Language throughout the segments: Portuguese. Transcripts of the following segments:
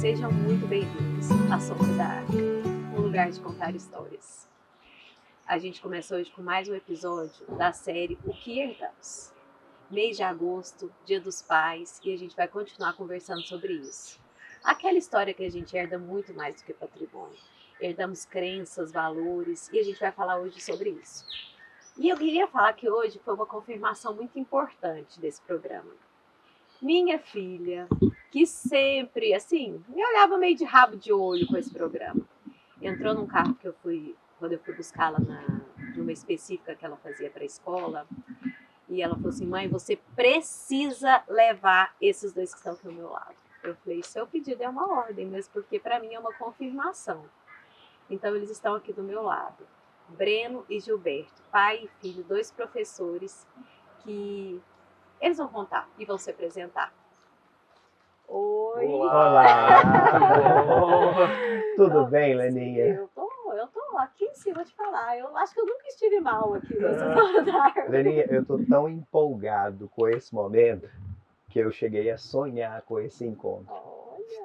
Sejam muito bem-vindos à Sombra da Árvore, um lugar de contar histórias. A gente começou hoje com mais um episódio da série O que Herdamos. Mês de agosto, Dia dos Pais, e a gente vai continuar conversando sobre isso. Aquela história que a gente herda muito mais do que patrimônio. Herdamos crenças, valores, e a gente vai falar hoje sobre isso. E eu queria falar que hoje foi uma confirmação muito importante desse programa. Minha filha, que sempre, assim, me olhava meio de rabo de olho com esse programa. Entrou num carro que eu fui, quando eu fui buscá-la de uma específica que ela fazia para a escola, e ela falou assim: mãe, você precisa levar esses dois que estão aqui ao meu lado. Eu falei: seu pedido é uma ordem, mas porque para mim é uma confirmação. Então eles estão aqui do meu lado. Breno e Gilberto, pai e filho, dois professores que eles vão contar e vão se apresentar. Oi! Olá! Tudo bem, Leninha? Eu tô aqui em cima de falar. Eu acho que eu nunca estive mal aqui nessa hora da árvore. Leninha, eu tô tão empolgado com esse momento que eu cheguei a sonhar com esse encontro. Olha!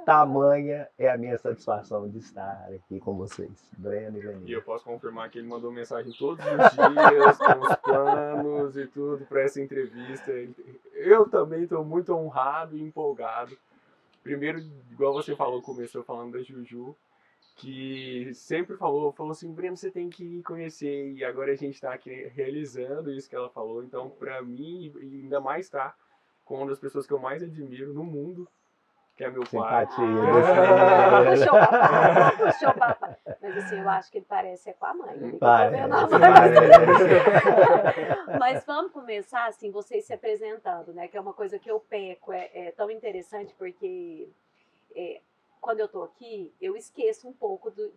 Tamanha é a minha satisfação de estar aqui com vocês, Breno e Leninha. E eu posso confirmar que ele mandou mensagem todos os dias, com os planos e tudo para essa entrevista. Eu também estou muito honrado e empolgado. Primeiro, igual você falou, começou falando da Juju, que sempre falou assim: Breno, você tem que ir conhecer. E agora a gente está aqui realizando isso que ela falou. Então, para mim, e ainda mais estar com uma das pessoas que eu mais admiro no mundo, que é meu pai. Puxou papai. Mas assim, eu acho que ele parece com a mãe. Mas vamos começar assim, vocês se apresentando, né? Que é uma coisa que eu peco. É tão interessante porque quando eu tô aqui, eu esqueço um pouco do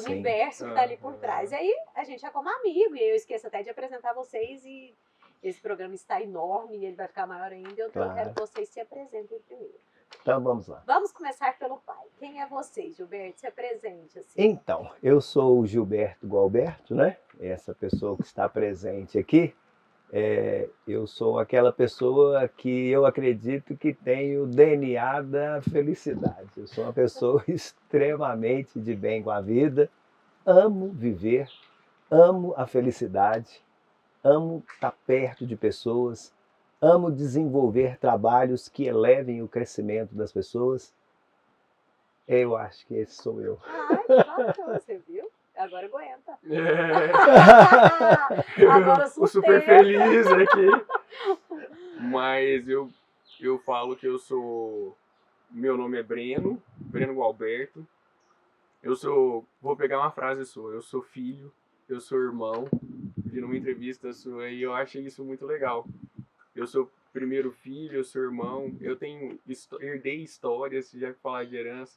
universo que tá ali por trás. E aí a gente é como amigo, e eu esqueço até de apresentar vocês, e esse programa está enorme e ele vai ficar maior ainda, então eu quero que vocês se apresentem primeiro. Então vamos lá. Vamos começar pelo pai. Quem é você, Gilberto? Se apresente assim. Então, eu sou o Gilberto Gualberto, né? Essa pessoa que está presente aqui. Eu sou aquela pessoa que eu acredito que tem o DNA da felicidade. Eu sou uma pessoa extremamente de bem com a vida, amo viver, amo a felicidade, amo estar perto de pessoas, amo desenvolver trabalhos que elevem o crescimento das pessoas. Eu acho que esse sou eu. Ai, que bacana, você viu? Agora aguenta. Agora o super feliz aqui. Mas eu falo que eu sou... Meu nome é Breno Gualberto. Vou pegar uma frase sua. Eu sou filho, eu sou irmão. Vi numa entrevista sua e eu achei isso muito legal. Eu sou primeiro filho, eu sou irmão. Herdei histórias, já que falar de herança.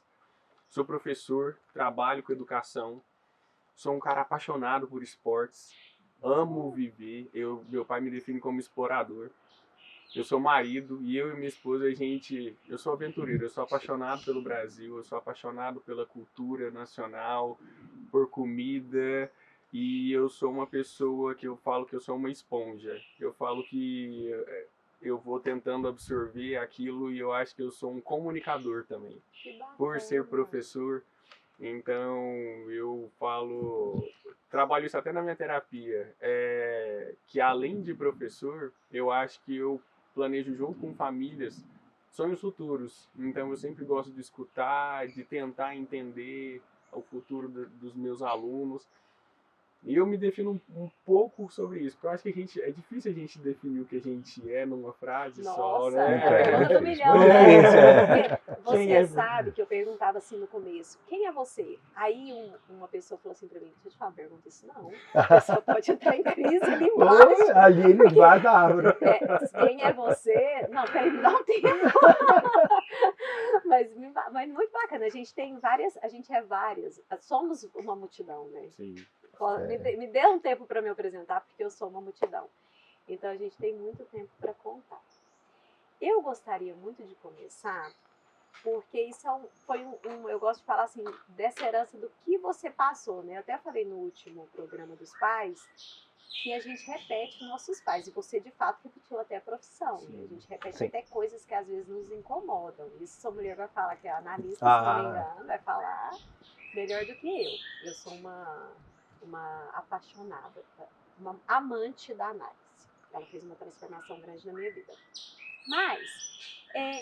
Sou professor, trabalho com educação. Sou um cara apaixonado por esportes, amo viver. Meu pai me define como explorador. Eu sou marido e eu e minha esposa, eu sou aventureiro, eu sou apaixonado pelo Brasil, eu sou apaixonado pela cultura nacional, por comida, e eu sou uma pessoa que eu falo que eu sou uma esponja. Eu falo que eu vou tentando absorver aquilo e eu acho que eu sou um comunicador também. Por ser professor. Então, eu trabalho isso até na minha terapia, que além de professor, eu acho que eu planejo junto com famílias sonhos futuros. Então, eu sempre gosto de escutar, de tentar entender o futuro dos meus alunos. E eu me defino um pouco sobre isso, porque eu acho que é difícil a gente definir o que a gente é numa frase só, né? Todo milhão, né? Você sabe que eu perguntava assim no começo: quem é você? Aí uma pessoa falou assim pra mim: deixa eu te falar uma pergunta, isso não. A pessoa pode entrar em crise ali embaixo. Ali embaixo da árvore. Quem é você? Não, peraí, me dá um tempo. Mas muito bacana, a gente é várias, somos uma multidão, né? Sim. Me dê um tempo para me apresentar, porque eu sou uma multidão. Então a gente tem muito tempo para contar. Eu gostaria muito de começar, porque isso eu gosto de falar assim, dessa herança do que você passou, né? Eu até falei no último programa dos pais que a gente repete nos nossos pais. E você, de fato, repetiu até a profissão. Né? A gente repete até coisas que às vezes nos incomodam. Isso sua mulher vai falar, que é analista, se não me engano, vai falar melhor do que eu. Eu sou uma apaixonada, uma amante da análise. Ela fez uma transformação grande na minha vida. Mas,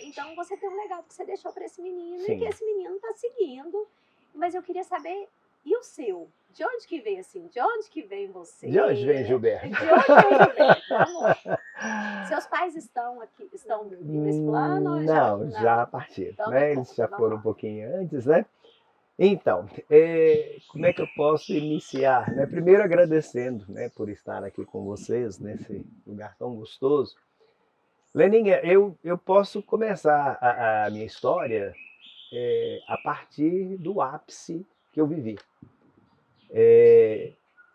então você tem um legado que você deixou para esse menino e que esse menino está seguindo. Mas eu queria saber, e o seu? De onde que vem assim? De onde que vem você? De onde vem Gilberto? De onde vem Gilberto? Vamos. Seus pais estão nesse plano? Ou já partiram. Então, né? Eles já vamos foram lá. um pouquinho antes, né? Então, como é que eu posso iniciar? Né? Primeiro agradecendo, né, por estar aqui com vocês nesse lugar tão gostoso. Leninha, eu posso começar a minha história a partir do ápice que eu vivi.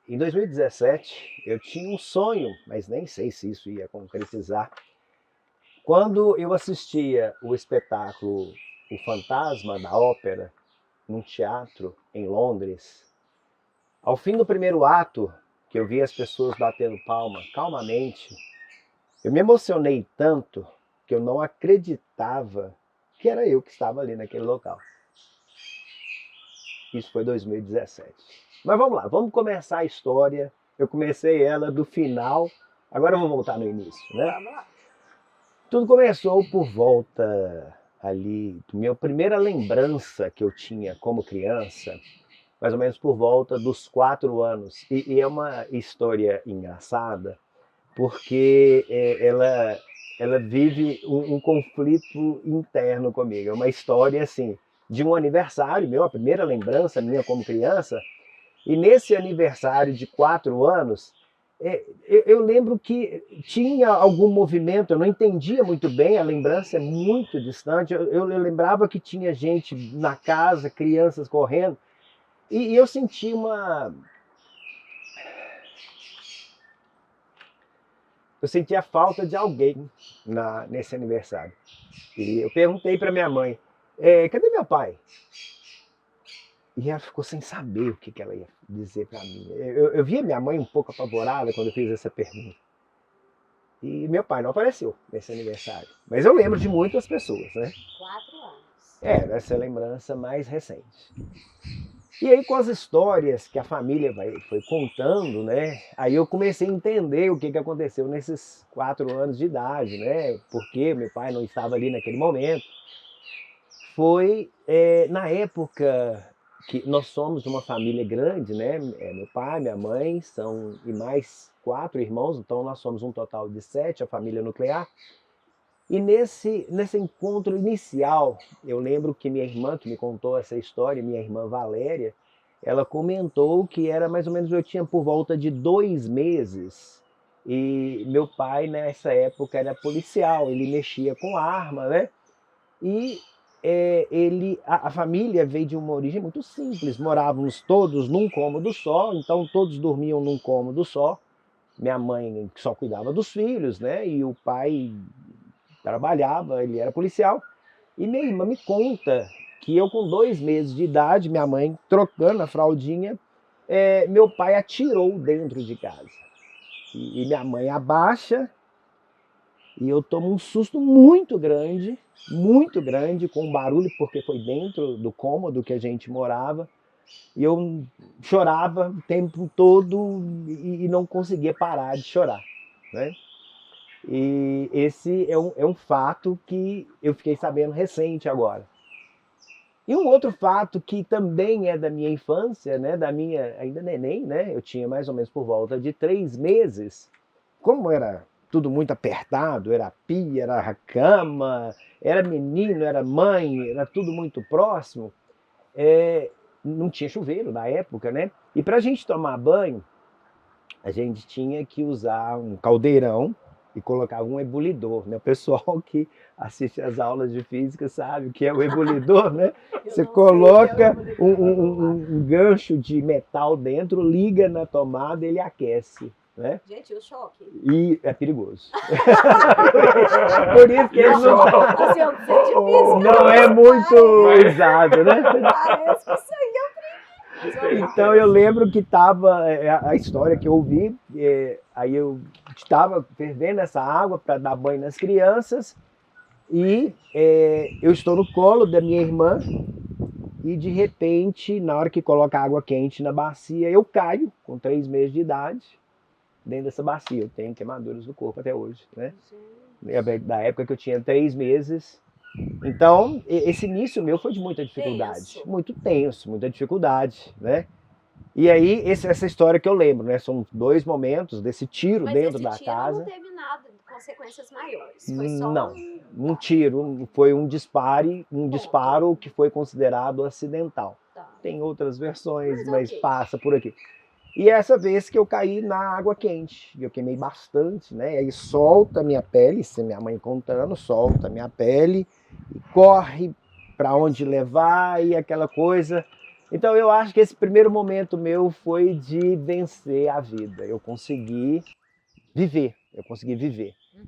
Em 2017, eu tinha um sonho, mas nem sei se isso ia concretizar. Quando eu assistia o espetáculo O Fantasma da Ópera, num teatro em Londres, ao fim do primeiro ato, que eu vi as pessoas batendo palma calmamente, eu me emocionei tanto que eu não acreditava que era eu que estava ali naquele local. Isso foi 2017. Mas vamos lá, vamos começar a história. Eu comecei ela do final, agora vamos voltar no início, né? Vamos lá. Tudo começou por volta ali, minha primeira lembrança que eu tinha como criança, mais ou menos por volta dos 4 anos. E é uma história engraçada, porque ela vive um conflito interno comigo. É uma história assim, de um aniversário meu, a primeira lembrança minha como criança, e nesse aniversário de 4 anos, eu lembro que tinha algum movimento, eu não entendia muito bem, a lembrança é muito distante, eu lembrava que tinha gente na casa, crianças correndo, e eu senti eu senti a falta de alguém nesse aniversário. E eu perguntei para minha mãe, cadê meu pai? E ela ficou sem saber o que ela ia dizer para mim. Eu via minha mãe um pouco apavorada quando eu fiz essa pergunta. E meu pai não apareceu nesse aniversário. Mas eu lembro de muitas pessoas, né? 4 anos. Essa é a lembrança mais recente. E aí, com as histórias que a família foi contando, né? Aí eu comecei a entender o que aconteceu nesses 4 anos de idade, né? Porque meu pai não estava ali naquele momento. Foi na época que nós somos uma família grande, né? Meu pai, minha mãe, e mais 4 irmãos, então nós somos um total de 7, a família nuclear. E nesse encontro inicial, eu lembro que minha irmã, que me contou essa história, minha irmã Valéria, ela comentou que era mais ou menos, eu tinha por volta de 2 meses, e meu pai nessa época era policial, ele mexia com arma, né? E a família veio de uma origem muito simples, morávamos todos num cômodo só, então todos dormiam num cômodo só. Minha mãe só cuidava dos filhos, né? E o pai trabalhava, ele era policial. E minha irmã me conta que eu com 2 meses de idade, minha mãe trocando a fraldinha, meu pai atirou dentro de casa. E minha mãe abaixa, e eu tomo um susto muito grande, com um barulho, porque foi dentro do cômodo que a gente morava. E eu chorava o tempo todo e não conseguia parar de chorar, né? E esse é um fato que eu fiquei sabendo recente agora. E um outro fato que também é da minha infância, né, da minha ainda neném, né? Eu tinha mais ou menos por volta de 3 meses. Como era tudo muito apertado, era a pia, era a cama, era menino, era mãe, era tudo muito próximo. Não tinha chuveiro na época, né? E para a gente tomar banho, a gente tinha que usar um caldeirão e colocava um ebulidor, né? O pessoal que assiste às aulas de física sabe o que é o ebulidor, né? Você coloca um gancho de metal dentro, liga na tomada e ele aquece, né? Gente, o choque. E é perigoso. Por isso que eles não é muito usado, né? Parece que isso aí Então eu lembro que estava a história que eu ouvi, aí eu estava fervendo essa água para dar banho nas crianças e eu estou no colo da minha irmã e de repente, na hora que coloca água quente na bacia, eu caio com 3 meses de idade dentro dessa bacia. Eu tenho queimaduras no corpo até hoje, né? Da época que eu tinha 3 meses. Então, esse início meu foi de muita dificuldade. Tenso. Muito tenso, muita dificuldade, né? E aí, essa história que eu lembro, né? São 2 momentos desse tiro Mas dentro esse da tiro casa. não teve nada, consequências maiores. Foi só Não, um tiro, foi um disparo que foi considerado acidental. Tá. Tem outras versões, Mas mas ok. passa por aqui. E essa vez que eu caí na água quente, eu queimei bastante, né? E aí solta a minha pele, isso é minha mãe contando, solta a minha pele e corre para onde levar e aquela coisa. Então eu acho que esse primeiro momento meu foi de vencer a vida. Eu consegui viver. Uhum.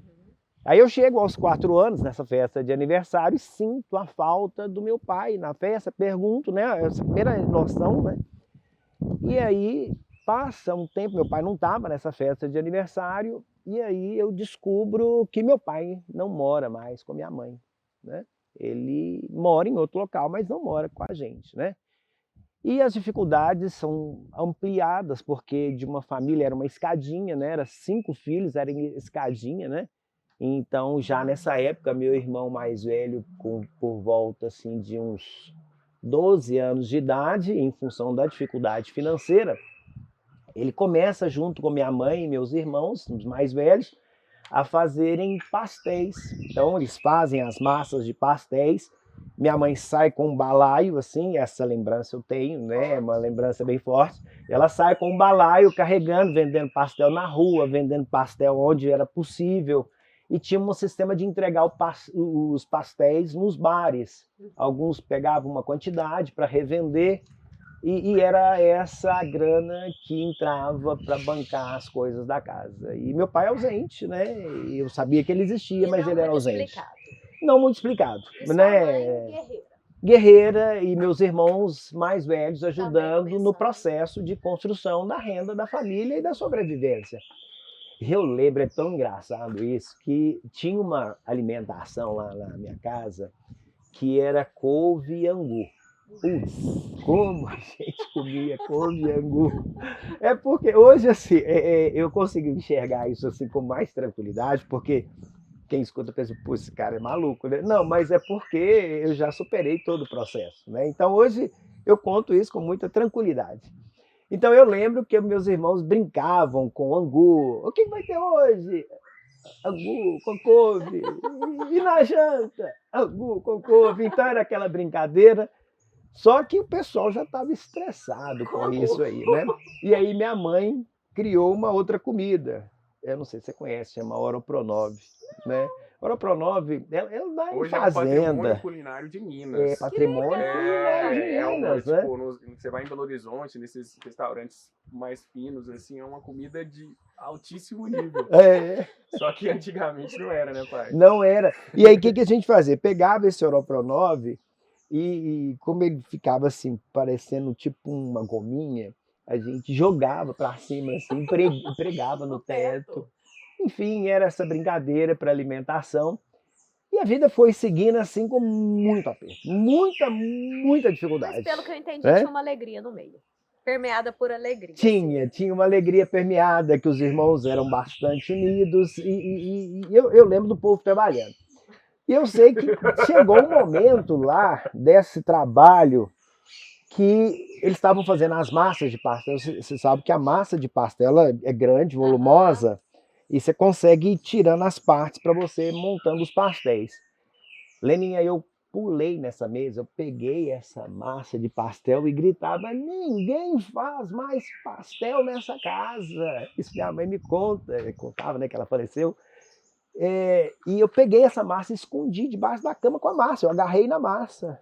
Aí eu chego aos 4 anos nessa festa de aniversário e sinto a falta do meu pai na festa, pergunto, né? Essa primeira noção, né? E aí passa um tempo, meu pai não estava nessa festa de aniversário, e aí eu descubro que meu pai não mora mais com minha mãe, né? Ele mora em outro local, mas não mora com a gente, né? E as dificuldades são ampliadas, porque de uma família era uma escadinha, né? Era 5 filhos, era em escadinha, né? Então, já nessa época, meu irmão mais velho, por volta assim, de uns 12 anos de idade, em função da dificuldade financeira, ele começa, junto com minha mãe e meus irmãos, os mais velhos, a fazerem pastéis. Então, eles fazem as massas de pastéis. Minha mãe sai com um balaio, assim, essa lembrança eu tenho, né? Uma lembrança bem forte. Ela sai com um balaio carregando, vendendo pastel na rua, vendendo pastel onde era possível. E tinha um sistema de entregar os pastéis nos bares. Alguns pegavam uma quantidade para revender e era essa a grana que entrava para bancar as coisas da casa. E meu pai é ausente, né? Eu sabia que ele existia, mas ele era ausente. Explicado. Não muito explicado, E sua né? mãe, guerreira. Guerreira e meus irmãos mais velhos ajudando começando. no processo de construção da renda da família e da sobrevivência. Eu lembro, é tão engraçado isso, que tinha uma alimentação lá na minha casa que era couve e angu. Putz, como a gente comia couve e angu. É porque hoje, assim, eu consigo enxergar isso assim com mais tranquilidade, porque quem escuta pensa, pô, esse cara é maluco, né? Não, mas é porque eu já superei todo o processo, né? Então hoje eu conto isso com muita tranquilidade. Então eu lembro que meus irmãos brincavam com angu. O que vai ter hoje? Angu com couve. E na janta? Angu com couve. Então era aquela brincadeira. Só que o pessoal já estava estressado com isso aí, né? E aí minha mãe criou uma outra comida. Eu não sei se você conhece, chama Oropronove, né? Oropronove, ela dá em Hoje é um patrimônio fazenda. culinário de Minas. É patrimônio culinário de Minas, né? tipo, você vai em Belo Horizonte, nesses restaurantes mais finos, assim, é uma comida de altíssimo nível. É. Só que antigamente não era, né, pai? Não era. E aí o que a gente fazia? Pegava esse Oropronove e como ele ficava assim, parecendo tipo uma gominha, a gente jogava para cima assim, pregava no teto. Enfim, era essa brincadeira para alimentação. E a vida foi seguindo assim com muito aperto, muita dificuldade. Mas pelo que eu entendi, né? tinha uma alegria no meio. Permeada por alegria. Tinha uma alegria permeada, que os irmãos eram bastante unidos, e eu lembro do povo trabalhando. E eu sei que chegou um momento lá desse trabalho que eles estavam fazendo as massas de pastel. Você sabe que a massa de pastel é grande, volumosa, e você consegue ir tirando as partes para você montando os pastéis. Leninha, eu pulei nessa mesa, eu peguei essa massa de pastel e gritava: ninguém faz mais pastel nessa casa. Isso minha mãe me contava, né, que ela faleceu. E eu peguei essa massa e escondi debaixo da cama com a massa, eu agarrei na massa.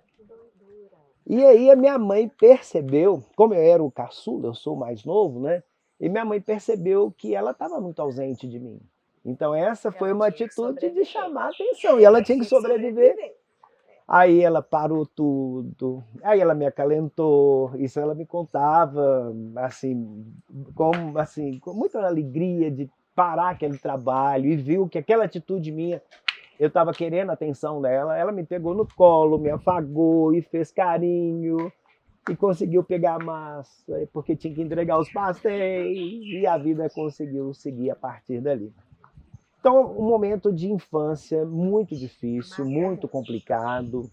E aí a minha mãe percebeu, como eu era o caçula, eu sou o mais novo, né? E minha mãe percebeu que ela estava muito ausente de mim. Então essa foi uma atitude de chamar a atenção, e ela tinha que sobreviver. Aí ela parou tudo, aí ela me acalentou, isso ela me contava, assim, com muita alegria de parar aquele trabalho e viu que aquela atitude minha, eu estava querendo a atenção dela, ela me pegou no colo, me afagou e fez carinho e conseguiu pegar a massa, porque tinha que entregar os pastéis e a vida conseguiu seguir a partir dali. Então, um momento de infância muito difícil, muito complicado,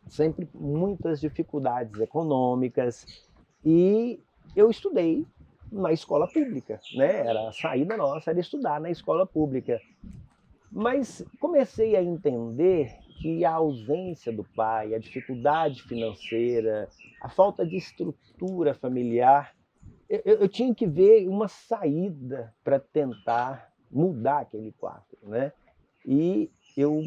sempre muitas dificuldades econômicas. E eu estudei na escola pública, né? A saída nossa era estudar na escola pública. Mas comecei a entender que a ausência do pai, a dificuldade financeira, a falta de estrutura familiar, eu tinha que ver uma saída para tentar mudar aquele quadro, né? E eu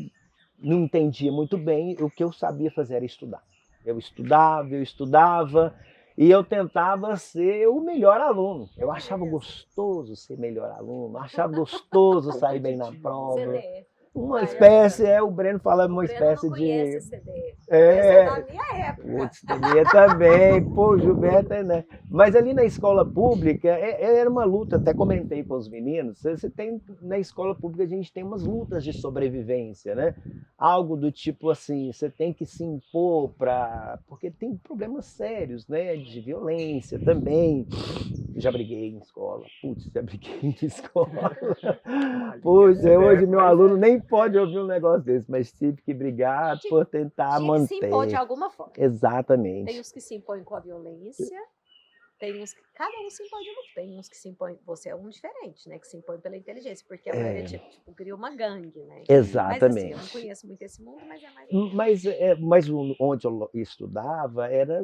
não entendia muito bem, o que eu sabia fazer era estudar. Eu estudava e eu tentava ser o melhor aluno. Eu achava gostoso ser melhor aluno, achava gostoso sair bem na prova. CDF. Uma espécie, o Breno fala, uma espécie não de... conhece CDF. É, Essa é da minha época. Putz, minha também, pô, Gilberto, né? Mas ali na escola pública, era uma luta, até comentei com os meninos, você tem, na escola pública a gente tem umas lutas de sobrevivência, né? Algo do tipo assim, você tem que se impor porque tem problemas sérios, né? De violência também. Já briguei em escola, já briguei em escola. Puxa, hoje meu aluno nem pode ouvir um negócio desse, mas tive que brigar por tentar manter. Tinha que se impor de alguma forma. Exatamente. Tem uns que se impõem com a violência, tem uns que cada um se impõe de um. Tem uns que se impõem, você é um diferente, né? Que se impõe pela inteligência, porque a maioria tipo, cria uma gangue, né? Exatamente. Mas assim, eu não conheço muito esse mundo, mas é Mas mais. onde eu estudava era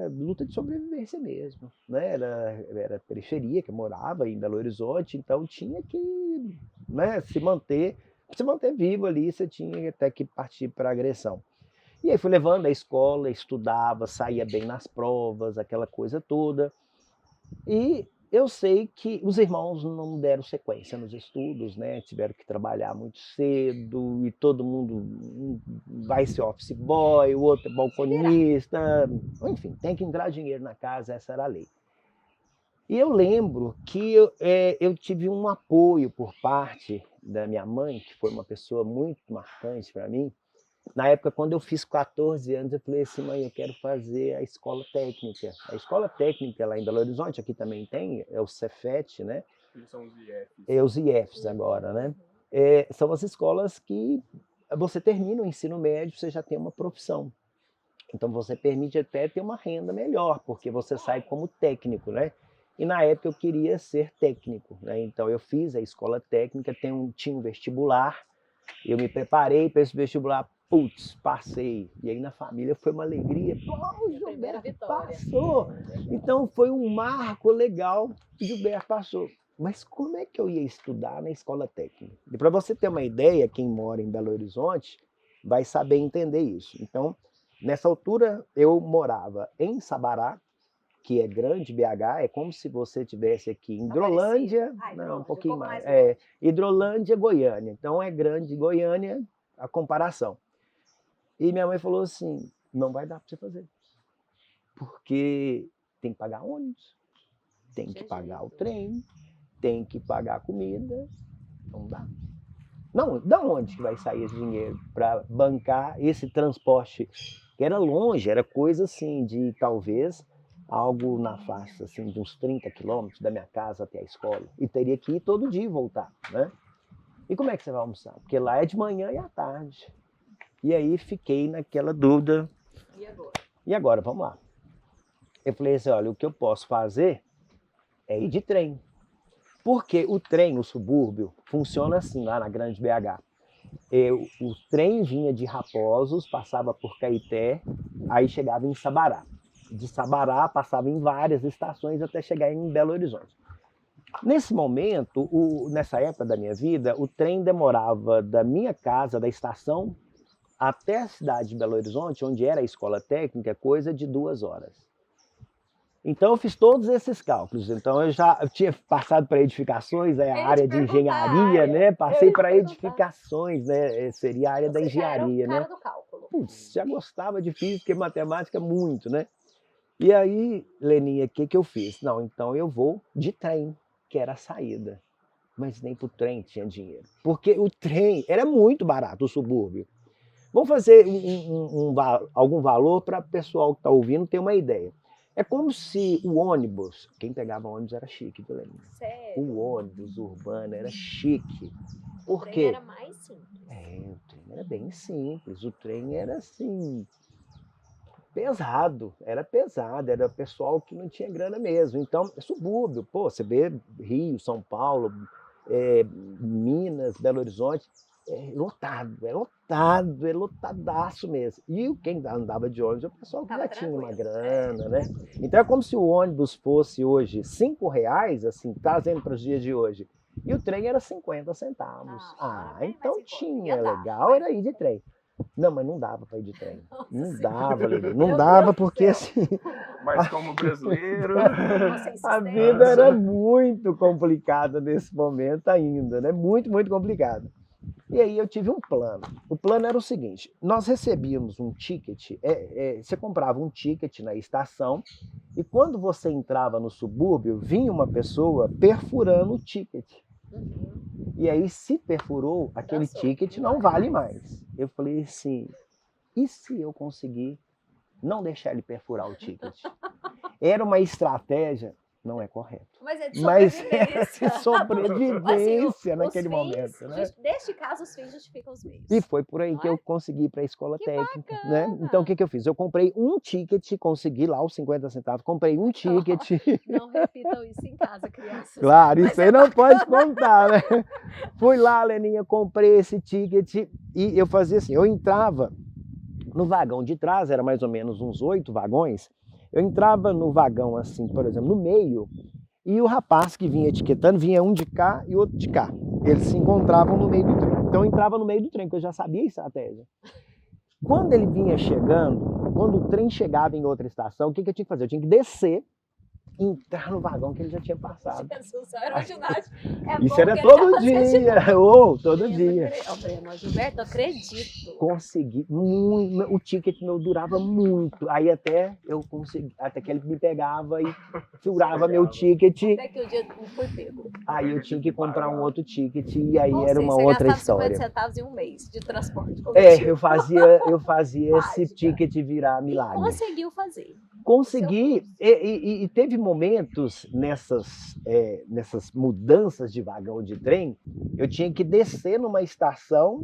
luta de sobrevivência mesmo, né? Era periferia, que eu morava em Belo Horizonte, então tinha que, né, se manter vivo ali, você tinha até que partir para a agressão. E aí fui levando a escola, estudava, saía bem nas provas, aquela coisa toda. E eu sei que os irmãos não deram sequência nos estudos, né? Tiveram que trabalhar muito cedo e todo mundo vai ser office boy, o outro é balconista, enfim, tem que entrar dinheiro na casa, essa era a lei. E eu lembro que eu tive um apoio por parte da minha mãe, que foi uma pessoa muito marcante para mim. Na época, quando eu fiz 14 anos, eu falei assim, mãe, eu quero fazer a escola técnica. A escola técnica lá em Belo Horizonte, aqui também tem, é o Cefet, né? São os IFs. É os IFs agora, né? São as escolas que você termina o ensino médio, você já tem uma profissão. Então você permite até ter uma renda melhor, porque você sai como técnico, né? E na época eu queria ser técnico, né? Então eu fiz a escola técnica, tinha um vestibular, eu me preparei para esse vestibular, passei. E aí na família foi uma alegria. Pô, o Gilberto passou! Então foi um marco legal, o Gilberto passou. Mas como é que eu ia estudar na escola técnica? E para você ter uma ideia, quem mora em Belo Horizonte vai saber entender isso. Então, nessa altura, eu morava em Sabará, que é grande, BH, é como se você estivesse aqui em Hidrolândia, não, um pouquinho mais, Hidrolândia, Goiânia. Então é grande Goiânia a comparação. E minha mãe falou assim, não vai dar para você fazer, porque tem que pagar ônibus, tem que pagar o trem, tem que pagar a comida, não dá. Não, da onde que vai sair esse dinheiro para bancar esse transporte? Que era longe, era coisa assim de talvez algo na faixa assim, de uns 30 quilômetros da minha casa até a escola. E teria que ir todo dia e voltar, né? E como é que você vai almoçar? Porque lá é de manhã e à tarde. E aí fiquei naquela dúvida. E agora? Vamos lá. Eu falei assim, olha, o que eu posso fazer é ir de trem. Porque o trem, no subúrbio, funciona assim, lá na Grande BH. O trem vinha de Raposos, passava por Caeté, aí chegava em Sabará. De Sabará, passava em várias estações até chegar em Belo Horizonte. Nesse momento, nessa época da minha vida, o trem demorava da minha casa, da estação, até a cidade de Belo Horizonte, onde era a escola técnica, coisa de 2 horas. Então eu fiz todos esses cálculos. Então eu tinha passado para edificações, a área de engenharia, né? Passei para edificações, né? Seria a área da engenharia, era o cara né? do cálculo. putz, já gostava de física e matemática muito, né? E aí, Leninha, o que eu fiz? Não, então eu vou de trem, que era a saída. Mas nem pro trem tinha dinheiro. Porque o trem era muito barato, o subúrbio. Vamos fazer algum valor para o pessoal que está ouvindo ter uma ideia. É como se o ônibus, quem pegava ônibus era chique, tu lembra? Sério? O ônibus urbano era chique. Por O trem quê? era mais simples. O trem era bem simples. O trem era assim, pesado. Era pesado, era pessoal que não tinha grana mesmo. Então, é subúrbio. Pô, você vê Rio, São Paulo, Minas, Belo Horizonte, é lotadaço mesmo. E quem andava de ônibus é o pessoal que já tinha uma grana, né? Então é como se o ônibus fosse hoje R$5, assim, trazendo para os dias de hoje. E o trem era 50 centavos. Então tinha, legal, era ir de trem. Não, mas não dava para ir de trem. Não dava, Lili. Não dava porque assim. Mas como brasileiro. A vida era muito complicada nesse momento ainda, né? Muito, muito complicada. E aí eu tive um plano. O plano era o seguinte: nós recebíamos um ticket, você comprava um ticket na estação, e quando você entrava no subúrbio, vinha uma pessoa perfurando o ticket. E aí, se perfurou, aquele ticket não vale mais. Eu falei assim, e se eu conseguir não deixar ele perfurar o ticket? Era uma estratégia, não é correto. Mas é de sobrevivência. Sobrevivência assim, naquele momento, né? Neste caso, os fins justificam os meios. E foi por aí que eu consegui ir para a escola técnica, né? Então, o que eu fiz? Eu comprei um ticket, consegui lá os 50 centavos, comprei um ticket. Não repitam isso em casa, crianças. Claro, isso aí não pode contar, né? Fui lá, Leninha, comprei esse ticket e eu fazia assim, eu entrava no vagão de trás, era mais ou menos uns 8 vagões, eu entrava no vagão assim, por exemplo, no meio, e o rapaz que vinha etiquetando, vinha um de cá e outro de cá. Eles se encontravam no meio do trem. Então eu entrava no meio do trem, porque eu já sabia a estratégia. Quando ele vinha chegando, quando o trem chegava em outra estação, o que eu tinha que fazer? Eu tinha que descer, entrar no vagão que ele já tinha passado. Jesus, aerodinâmica. Isso era todo dia, todo dia. Gilberto, acredito. Consegui, o ticket meu durava muito. Aí até eu consegui, até que ele me pegava e furava meu ticket. Até que o dia não foi pego. Aí eu tinha que comprar um outro ticket e aí era uma outra história. Você gastava 50 centavos em um mês de transporte. Eu fazia esse ticket virar milagre. E conseguiu fazer. Consegui, e teve momentos nessas mudanças de vagão de trem, eu tinha que descer numa estação,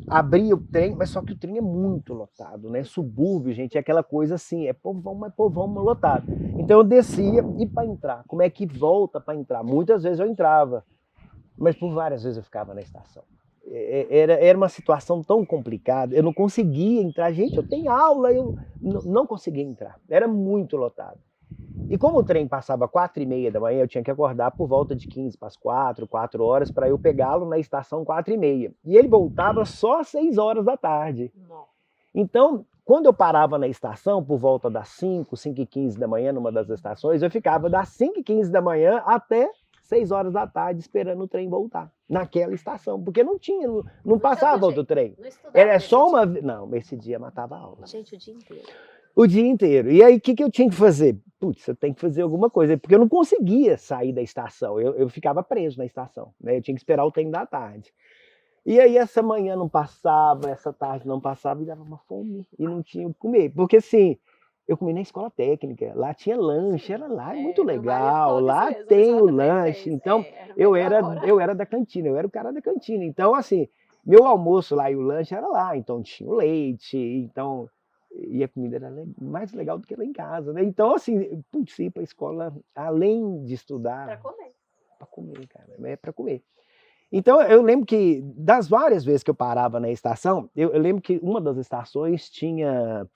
abrir o trem, mas só que o trem é muito lotado, né? Subúrbio, gente, é aquela coisa assim, é povão, mas povão lotado. Então eu descia e para entrar, como é que volta para entrar? Muitas vezes eu entrava, mas por várias vezes eu ficava na estação. Era uma situação tão complicada, eu não conseguia entrar. Gente, eu tenho aula, eu não conseguia entrar, era muito lotado. E como o trem passava 4h30 da manhã, eu tinha que acordar por volta de 15 para as 4 horas, para eu pegá-lo na estação 4h30. E ele voltava só às 6 horas da tarde. Então, quando eu parava na estação, por volta das 5h15 da manhã, numa das estações, eu ficava das 5h15 da manhã até 6 horas da tarde esperando o trem voltar, naquela estação, porque não passava outro trem. Era só uma... Não, esse dia matava a aula. Gente, o dia inteiro. O dia inteiro. E aí, o que eu tinha que fazer? Putz, eu tenho que fazer alguma coisa, porque eu não conseguia sair da estação, eu ficava preso na estação, né? Eu tinha que esperar o trem da tarde. E aí, essa manhã não passava, essa tarde não passava, e dava uma fome, e não tinha o que comer. Porque assim, eu comi na escola técnica, lá tinha lanche, era lá muito legal, lá tem o lanche. Então, eu era da cantina, eu era o cara da cantina. Então, assim, meu almoço lá e o lanche era lá, então tinha o leite, então... E a comida era mais legal do que lá em casa, né? Então, assim, putz, ir para a escola, além de estudar... Para comer. Para comer, cara, é para comer. Então, eu lembro que, das várias vezes que eu parava na estação, eu lembro que uma das estações tinha...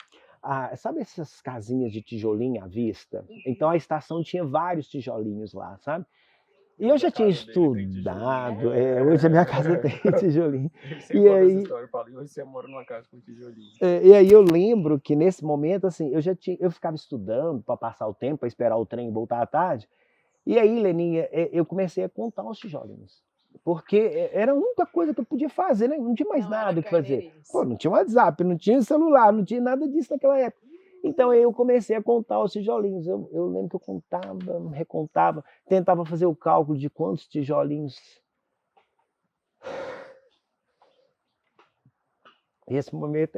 sabe essas casinhas de tijolinho à vista? Então, a estação tinha vários tijolinhos lá, sabe? E eu já tinha estudado, hoje a minha casa tem tijolinho. E aí, história, eu falei, hoje você mora numa casa com tijolinho. E aí eu lembro que nesse momento, assim, eu ficava estudando para passar o tempo, para esperar o trem voltar à tarde. E aí, Leninha, eu comecei a contar os tijolinhos. porque era a única coisa que eu podia fazer, né? Não tinha mais Não nada era o que fazer. carneirinhos. Pô, não tinha WhatsApp, não tinha celular, não tinha nada disso naquela época. Então eu comecei a contar os tijolinhos. Eu lembro que eu contava, recontava, tentava fazer o cálculo de quantos tijolinhos. E esse momento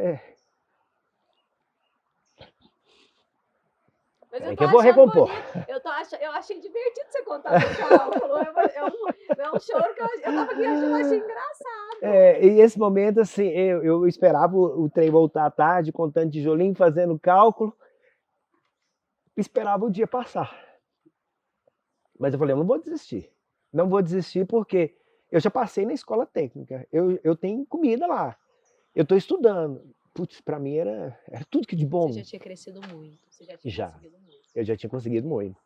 Mas é eu que tô eu vou achando recompor. bonito. Eu achei divertido você contar do cálculo. É um choro que eu tava aqui hoje, eu achei engraçado. E esse momento, assim, eu esperava o trem voltar à tarde, contando tijolinho, fazendo cálculo, esperava o dia passar. Mas eu falei, eu não vou desistir. Não vou desistir porque eu já passei na escola técnica, eu tenho comida lá, eu estou estudando. Putz, para mim era tudo que de bom. Você já tinha crescido muito, você já tinha Já. conseguido muito. Eu já tinha conseguido muito.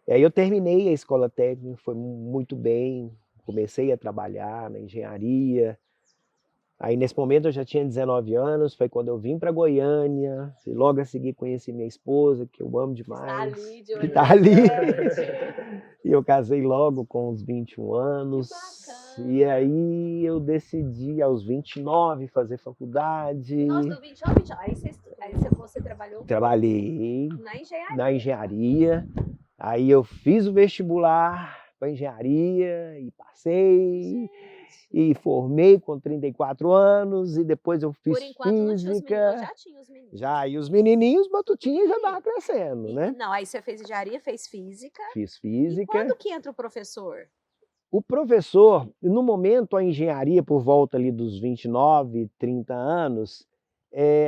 E aí eu terminei a escola técnica, foi muito bem, comecei a trabalhar na engenharia. Aí nesse momento eu já tinha 19 anos, foi quando eu vim para Goiânia, e logo a seguir conheci minha esposa, que eu amo demais. Ali, de que tá ali. presente. E eu casei logo com uns 21 anos. Que bacana. E aí eu decidi aos 29 fazer faculdade. Nossa, do 29, 29. Aí você trabalhou Trabalhei na engenharia. na engenharia. Aí eu fiz o vestibular para engenharia e passei. Gente, E formei com 34 anos e depois eu fiz por enquanto não tinha os física. meninos, já tinha os meninos. Já, e os menininhos, matutinhos já estavam crescendo, né? Não, aí você fez engenharia, fez física. Fiz E física. quando que entra o professor? O professor, no momento, a engenharia, por volta ali dos 29, 30 anos,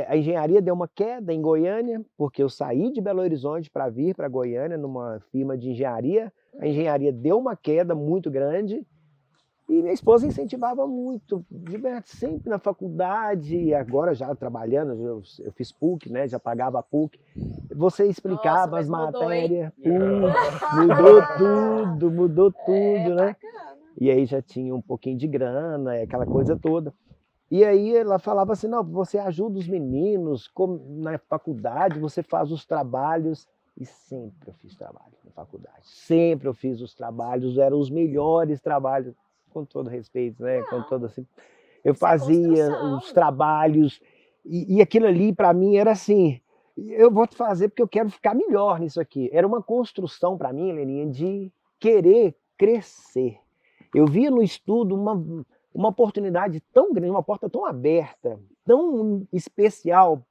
a engenharia deu uma queda em Goiânia, porque eu saí de Belo Horizonte para vir para Goiânia numa firma de engenharia. A engenharia deu uma queda muito grande e minha esposa incentivava muito. Gilberto, sempre na faculdade, agora já trabalhando, eu fiz PUC, né? Já pagava a PUC. Você explicava as matérias, mudou tudo, né? Bacana. E aí já tinha um pouquinho de grana, aquela coisa toda. E aí ela falava assim, não, você ajuda os meninos, na faculdade você faz os trabalhos. E sempre eu fiz trabalho na faculdade. Sempre eu fiz os trabalhos, eram os melhores trabalhos, com todo respeito, né? Com todo assim. Eu fazia os trabalhos, e aquilo ali para mim era assim, eu vou te fazer porque eu quero ficar melhor nisso aqui. Era uma construção para mim, Leninha, de querer crescer. Eu via no estudo uma oportunidade tão grande, uma porta tão aberta, tão especial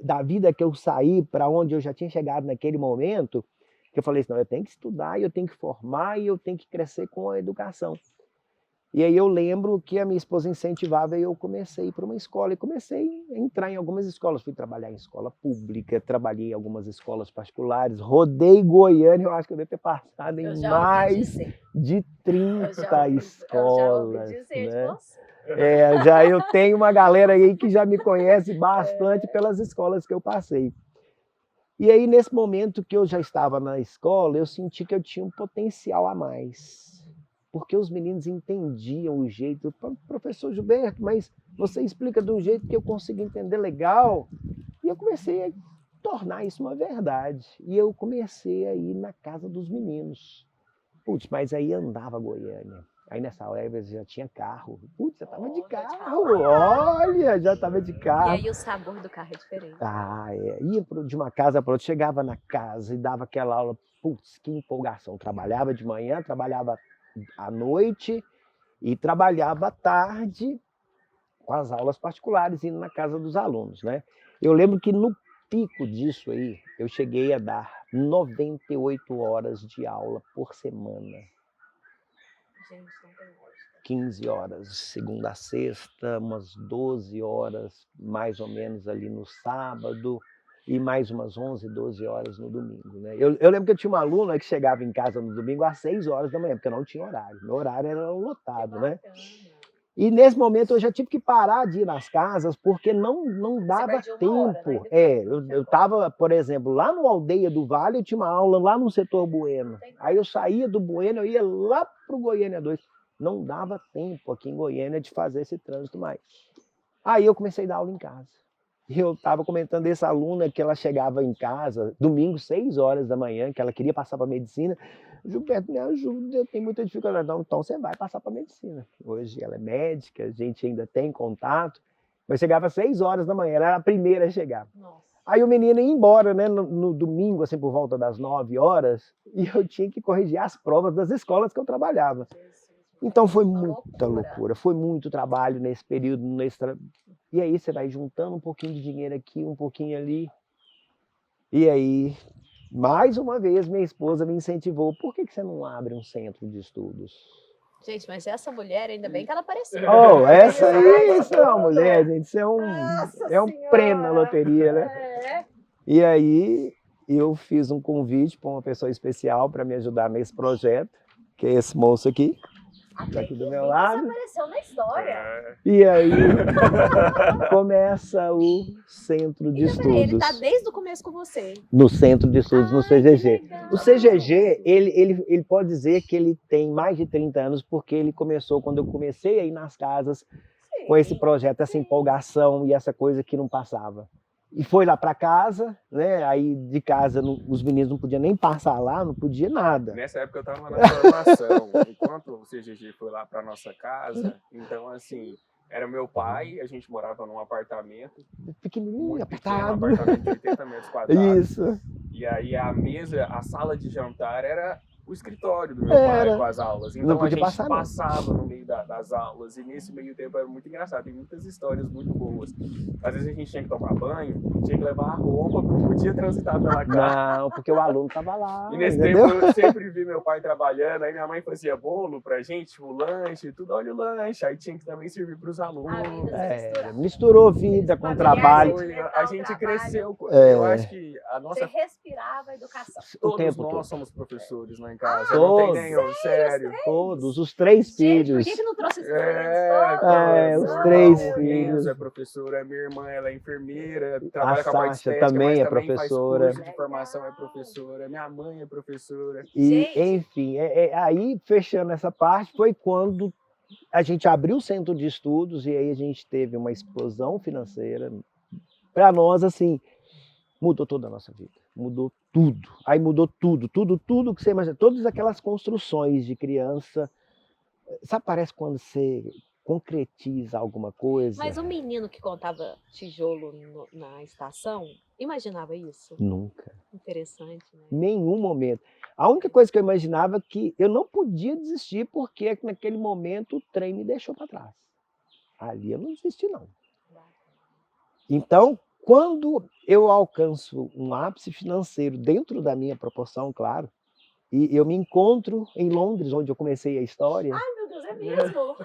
da vida que eu saí para onde eu já tinha chegado naquele momento, que eu falei assim, não, eu tenho que estudar, eu tenho que formar e eu tenho que crescer com a educação. E aí eu lembro que a minha esposa incentivava e eu comecei a ir para uma escola. E comecei a entrar em algumas escolas. Fui trabalhar em escola pública, trabalhei em algumas escolas particulares, rodei Goiânia, eu acho que eu devo ter passado em mais de 30 escolas. Eu já ouvi dizer né? de você. Já eu tenho uma galera aí que já me conhece bastante pelas escolas que eu passei. E aí, nesse momento que eu já estava na escola, eu senti que eu tinha um potencial a mais. Porque os meninos entendiam o jeito. Professor Gilberto, mas você explica de um jeito que eu consigo entender legal. E eu comecei a tornar isso uma verdade. E eu comecei a ir na casa dos meninos. Putz, mas aí andava Goiânia. Aí nessa época já tinha carro. Putz, já estava de carro. Olha, já estava de carro. E aí o sabor do carro é diferente. Ia de uma casa para outra, chegava na casa e dava aquela aula. Putz, que empolgação. Trabalhava de manhã, trabalhava à noite e trabalhava à tarde com as aulas particulares, indo na casa dos alunos, né? Eu lembro que no pico disso aí, eu cheguei a dar 98 horas de aula por semana. Gente, não tem lógica. 15 horas, segunda a sexta, umas 12 horas, mais ou menos ali no sábado, e mais umas 11, 12 horas no domingo, né? Eu lembro que eu tinha uma aluna que chegava em casa no domingo às 6 horas da manhã, porque eu não tinha horário. Meu horário era lotado, né? E nesse momento eu já tive que parar de ir nas casas, porque não dava tempo. Eu estava, por exemplo, lá no Aldeia do Vale, eu tinha uma aula lá no setor Bueno. Aí eu saía do Bueno, eu ia lá para o Goiânia 2. Não dava tempo aqui em Goiânia de fazer esse trânsito mais. Aí eu comecei a dar aula em casa. E eu estava comentando dessa aluna que ela chegava em casa, domingo, 6 horas da manhã, que ela queria passar para medicina. Gilberto, me ajuda, eu tenho muita dificuldade. Não, então você vai passar para medicina. Hoje ela é médica, a gente ainda tem contato, mas chegava às 6 horas da manhã, ela era a primeira a chegar. Nossa. Aí o menino ia embora, né, no domingo, assim, por volta das 9 horas, e eu tinha que corrigir as provas das escolas que eu trabalhava. Então foi muita loucura, foi muito trabalho nesse período. E aí você vai juntando um pouquinho de dinheiro aqui, um pouquinho ali. E aí, mais uma vez, minha esposa me incentivou, por que você não abre um centro de estudos? Gente, mas essa mulher, ainda bem que ela apareceu. Oh, essa aí, isso é uma mulher, gente, isso é um Nossa prêmio na Senhora. loteria, né? É. E aí, eu fiz um convite para uma pessoa especial para me ajudar nesse projeto, que é esse moço aqui. Aqui do meu lado. Você apareceu na história. E aí começa o centro de Então, peraí, ele estudos. tá desde o começo com você. No centro de estudos, no Que CGG. legal. O CGG, ele pode dizer que ele tem mais de 30 anos, porque ele começou quando eu comecei a ir nas casas Sim. com esse projeto, essa Sim. empolgação e essa coisa que não passava. E foi lá para casa, né? Aí de casa os meninos não podiam nem passar lá, não podia nada. Nessa época eu tava na formação. Enquanto o CGG foi lá pra nossa casa, então assim, era meu pai, a gente morava num apartamento. Pequenininho, Muito pequeno, um apertado. apartamento de 80 metros quadrados. Isso. E aí a mesa, a sala de jantar era o escritório do meu pai com as aulas. Então podia a gente passar, não. passava no meio das aulas e nesse meio tempo era muito engraçado. Tem muitas histórias muito boas. Às vezes a gente tinha que tomar banho, tinha que levar a roupa porque não podia transitar pela casa. Não, porque o aluno estava lá. E nesse entendeu? tempo eu sempre vi meu pai trabalhando, aí minha mãe fazia bolo pra gente, o lanche, tudo, olha o lanche. Aí tinha que também servir pros alunos. Misturou vida com trabalho. A gente cresceu. É. Eu acho que a Você nossa. respirava a educação. O Todos tempo nós todo. somos professores lá em casa. Todos. Não tem nenhum, sério. Todos, os 3 Gente, por filhos. que não trouxe esses os Meu 3 irmão, o filhos. Renzo é professora, minha irmã ela é enfermeira, trabalha com a parte Sasha estética, também mas é também professora. faz curso de formação, é professora, minha mãe é professora. E, Gente. enfim, aí, fechando essa parte, foi quando a gente abriu o centro de estudos e aí a gente teve uma explosão financeira. Para nós, assim, mudou toda a nossa vida. Mudou tudo. Aí mudou tudo que você imagina. Todas aquelas construções de criança. Sabe, parece quando você concretiza alguma coisa? Mas o menino que contava tijolo na estação, imaginava isso? Nunca. Interessante, né? Nenhum momento. A única coisa que eu imaginava é que eu não podia desistir porque naquele momento o trem me deixou para trás. Ali eu não desisti, não. Então, quando eu alcanço um ápice financeiro dentro da minha proporção, claro, e eu me encontro em Londres, onde eu comecei a história, Ai, meu Deus, é mesmo?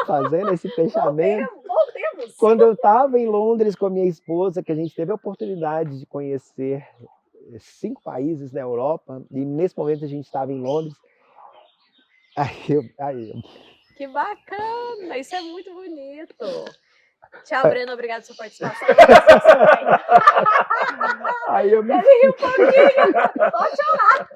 fazendo esse fechamento. Voltemos. Quando eu estava em Londres com a minha esposa, que a gente teve a oportunidade de conhecer 5 países na Europa, e nesse momento a gente estava em Londres, aí eu Que bacana, isso é muito bonito. Tchau, Breno, obrigado pela sua participação. Aí eu me... Ele riu um pouquinho. Pode chorar.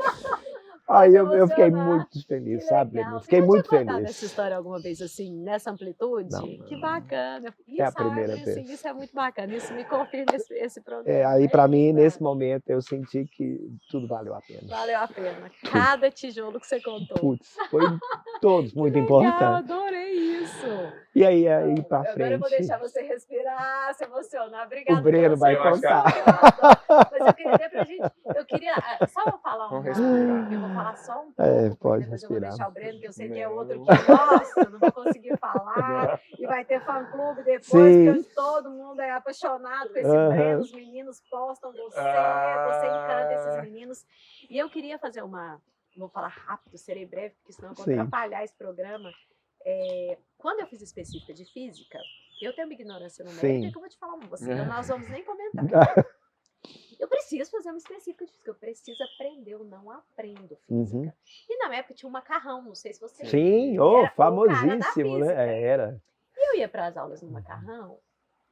Aí Pode eu fiquei emocionar. muito feliz, sabe, Lenir? Você Fiquei já muito tinha contado feliz. essa história alguma vez assim, nessa amplitude? Não. Que bacana. É a primeira árvore, assim, vez. isso é muito bacana. Isso me confirma esse programa. Aí para mim, linda. nesse momento, eu senti que tudo valeu a pena. Valeu a pena. Cada tijolo que você contou. Putz, foi todos muito Legal, importantes. adorei isso. E aí para Agora eu vou frente, deixar você respirar, se emocionar. Obrigada o Breno pela vai sua contar. participação. Mas eu queria dizer pra gente, eu queria só falar Vamos respirar. Eu vou falar só um pouco, pode depois eu vou respirar. deixar o Breno, que eu sei que é Não. outro que gosta, não vou conseguir falar. E vai ter fã-clube depois, Sim. porque todo mundo é apaixonado com esse Aham. Breno. Os meninos postam você encanta esses meninos. E eu queria fazer vou falar rápido, serei breve, porque senão eu vou Sim. atrapalhar esse programa. Quando eu fiz específica de física, eu tenho uma ignorância numérica Sim. que eu vou te falar uma, então nós vamos nem comentar. Eu preciso fazer uma específica de física, eu preciso aprender, eu não aprendo física. Uhum. E na minha época tinha um macarrão, não sei se você Sim, Era o cara da famosíssimo, física. né? Era. E eu ia para as aulas no macarrão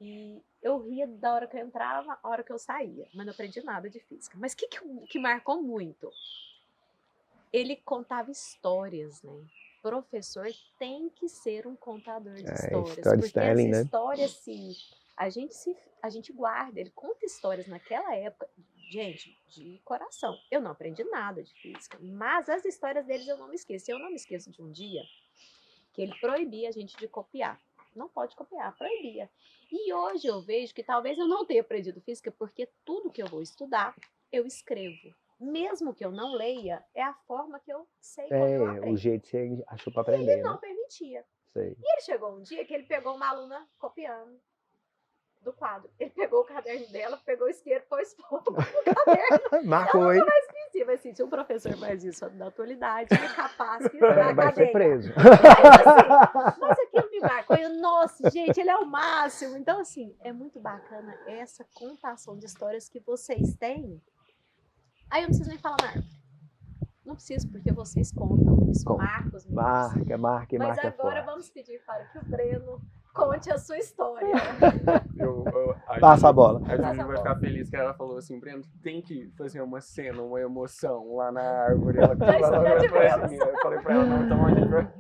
e eu ria da hora que eu entrava, a hora que eu saía, mas não aprendi nada de física. Mas o que marcou muito? Ele contava histórias, né? Professor tem que ser um contador de histórias, porque storytelling, essa né? história a gente guarda, ele conta histórias naquela época, gente, de coração. Eu não aprendi nada de física, mas as histórias deles eu não me esqueço. Eu não me esqueço de um dia que ele proibia a gente de copiar. Não pode copiar, proibia. E hoje eu vejo que talvez eu não tenha aprendido física, porque tudo que eu vou estudar, eu escrevo. Mesmo que eu não leia, é a forma que eu sei como eu aprendo. O jeito que você achou para aprender, Ele não permitia. Sei. E ele chegou um dia que ele pegou uma aluna copiando do quadro. Ele pegou o caderno dela, pegou o isqueiro, pôs fogo no caderno. Marcou, hein? Mas assim, se um professor faz isso na atualidade, é capaz que na Vai ser cadeia. preso. Mas aquilo me marcou. Eu, nossa, gente, ele é o máximo. Então, assim, é muito bacana essa contação de histórias que vocês têm. Aí eu não preciso nem falar na árvore. Não preciso, porque vocês contam. Isso marca os meninos. Marca. Mas agora vamos pedir para que o Breno conte a sua história. Passa a bola. A Júlia vai ficar feliz que ela falou assim, Breno, tem que fazer uma cena, uma emoção lá na árvore. Eu falei pra ela, não, então a gente vai...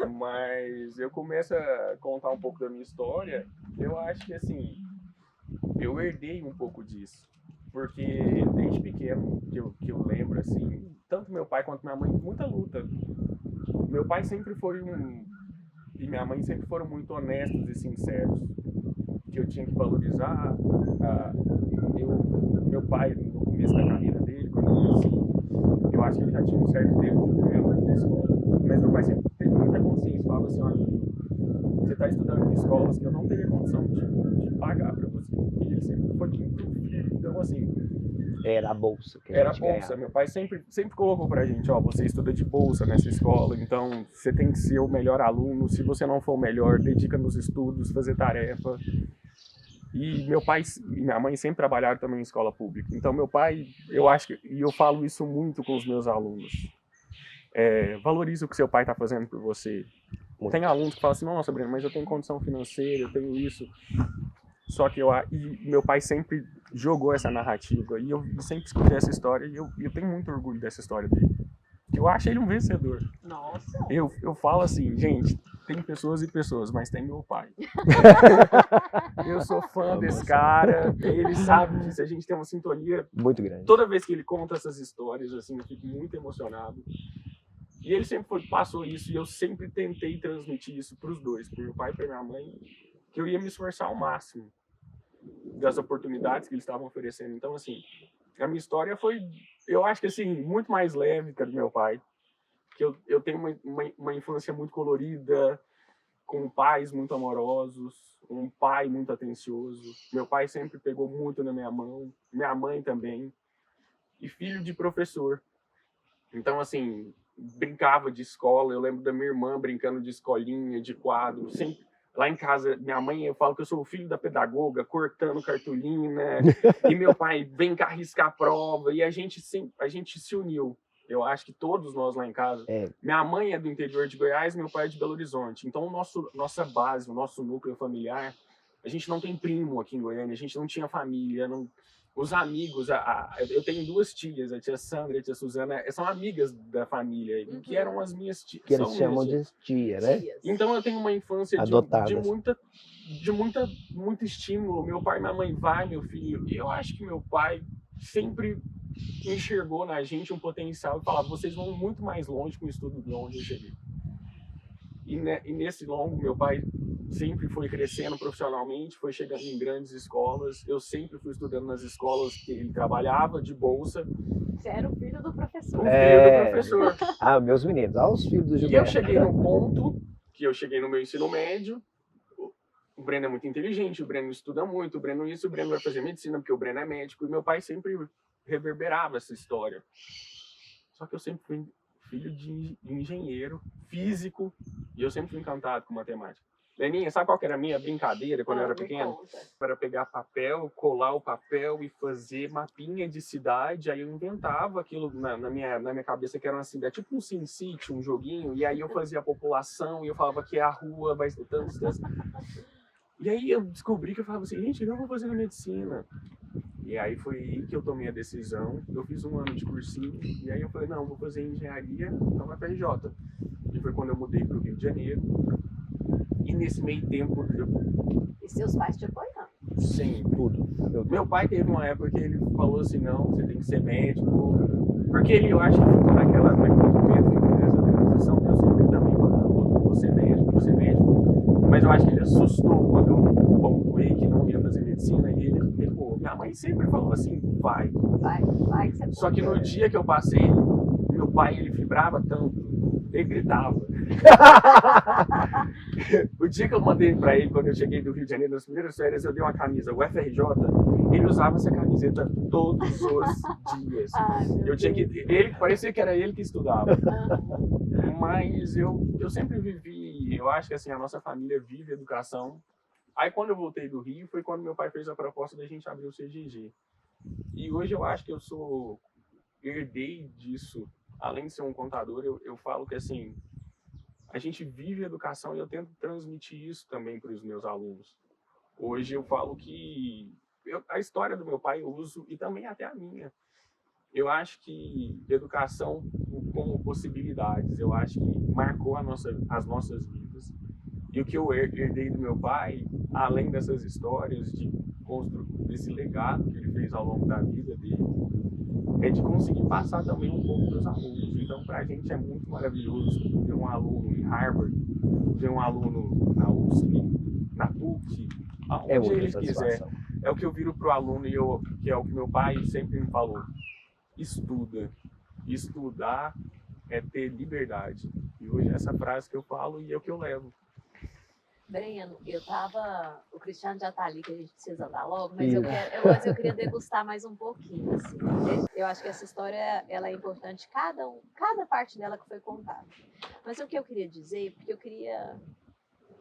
Mas eu começo a contar um pouco da minha história. Eu acho que assim, eu herdei um pouco disso. Porque desde pequeno, que eu lembro, assim, tanto meu pai quanto minha mãe, muita luta. Meu pai sempre foi e minha mãe sempre foram muito honestos e sinceros. Que eu tinha que valorizar. Meu pai, no começo da carreira dele, quando eu conheci, eu acho que ele já tinha um certo tempo de escola. Mas meu pai sempre teve muita consciência. Falava assim, olha, você está estudando em escolas que eu não teria condição de pagar para você. E ele sempre foi muito firme. Então, assim... Era a bolsa. Era a bolsa. Meu pai sempre colocou pra gente, ó, você estuda de bolsa nessa escola, então você tem que ser o melhor aluno. Se você não for o melhor, dedica nos estudos, fazer tarefa. E meu pai e minha mãe sempre trabalharam também em escola pública. Então meu pai, eu acho que, e eu falo isso muito com os meus alunos, valorize o que seu pai está fazendo por você. Tem alunos que falam assim, nossa, Breno, mas eu tenho condição financeira, eu tenho isso. Só que meu pai sempre jogou essa narrativa e eu sempre escutei essa história e eu tenho muito orgulho dessa história dele. Eu acho ele um vencedor. Nossa! Eu falo assim, gente, tem pessoas e pessoas, mas tem meu pai. Eu sou fã desse cara, ele sabe disso, a gente tem uma sintonia muito grande. Toda vez que ele conta essas histórias, assim, eu fico muito emocionado. E ele sempre passou isso e eu sempre tentei transmitir isso para os dois, para meu pai e para minha mãe, que eu ia me esforçar ao máximo das oportunidades que eles estavam oferecendo. Então, assim, a minha história foi, eu acho que assim, muito mais leve que a do meu pai. Que eu tenho uma infância muito colorida, com pais muito amorosos, um pai muito atencioso. Meu pai sempre pegou muito na minha mão, minha mãe também. E filho de professor. Então, assim, brincava de escola. Eu lembro da minha irmã brincando de escolinha, de quadro, sempre. Lá em casa, minha mãe, eu falo que eu sou o filho da pedagoga, cortando cartolina, e meu pai vem cá riscar a prova, e a gente se uniu. Eu acho que todos nós lá em casa. Minha mãe é do interior de Goiás, meu pai é de Belo Horizonte. Então, nossa base, o nosso núcleo familiar, a gente não tem primo aqui em Goiânia, a gente não tinha família, os amigos, eu tenho duas tias, a tia Sandra e a tia Suzana, são amigas da família, que eram as minhas tias. Que eles chamam de tia, né? Então eu tenho uma infância de muito estímulo. Meu pai e minha mãe vai, meu filho. E eu acho que meu pai sempre enxergou na gente um potencial e falava, vocês vão muito mais longe com o estudo de onde eu cheguei. E nesse longo, meu pai sempre foi crescendo profissionalmente, foi chegando em grandes escolas. Eu sempre fui estudando nas escolas que ele trabalhava, de bolsa. Você era o filho do professor. O filho do professor. Meus meninos, os filhos do Gilberto. E eu cheguei no ponto que eu cheguei no meu ensino médio. O Breno é muito inteligente, o Breno estuda muito, o Breno vai fazer medicina, porque o Breno é médico. E meu pai sempre reverberava essa história. Só que eu sempre fui filho de engenheiro, físico, e eu sempre fui encantado com matemática. Leninha, sabe qual que era a minha brincadeira quando eu era pequeno? Era pegar papel, colar o papel e fazer mapinha de cidade. Aí eu inventava aquilo na minha cabeça, que era uma cidade, tipo um SimCity, um joguinho. E aí eu fazia a população e eu falava que a rua vai ser tantos. E aí eu descobri que eu falava assim, gente, eu vou fazer medicina. E aí foi aí que eu tomei a decisão. Eu fiz um ano de cursinho e aí eu falei, não, vou fazer engenharia na UFRJ. E foi quando eu mudei para o Rio de Janeiro. E nesse meio tempo, E seus pais te apoiando. sim. Tudo. Meu pai teve uma época que ele falou assim, não, você tem que ser médico. Porque eu acho que ficou naquele momento que eu fiz essa transição, eu sempre também falava, vou ser médico, vou ser médico. Mas eu acho que ele assustou quando eu pontuei que não ia fazer medicina. E ele pegou. Minha mãe sempre falou assim, vai. Vai que você Só que no pode. dia que eu passei, meu pai, ele vibrava tanto, ele gritava. O dia que eu mandei pra ele, quando eu cheguei do Rio de Janeiro, nas primeiras férias, eu dei uma camisa UFRJ, ele usava essa camiseta todos os dias. Ai, meu Eu tinha que, Deus. ele parecia que era ele que estudava. Aham. Mas eu sempre vivi, eu acho que assim, a nossa família vive educação. Aí quando eu voltei do Rio, foi quando meu pai fez a proposta da gente abrir o CGG. E hoje eu acho que herdei disso. Além de ser um contador, eu falo que assim, a gente vive educação e eu tento transmitir isso também para os meus alunos. Hoje eu falo que a história do meu pai eu uso e também até a minha. Eu acho que educação como possibilidades, eu acho que marcou as nossas vidas. E o que eu herdei do meu pai, além dessas histórias, desse legado que ele fez ao longo da vida dele, é de conseguir passar também um pouco para os alunos. Então, para a gente é muito maravilhoso ver um aluno em Harvard, ver um aluno na USP, na PUC, É aonde muita ele quiser. satisfação. É o que eu viro pro aluno que é o que meu pai sempre me falou. Estuda. Estudar é ter liberdade. E hoje é essa frase que eu falo e é o que eu levo. Breno, o Cristiano já tá ali, que a gente precisa dar logo, mas eu queria degustar mais um pouquinho, assim. Eu acho que essa história, ela é importante, cada parte dela que foi contada. Mas o que eu queria dizer, porque eu queria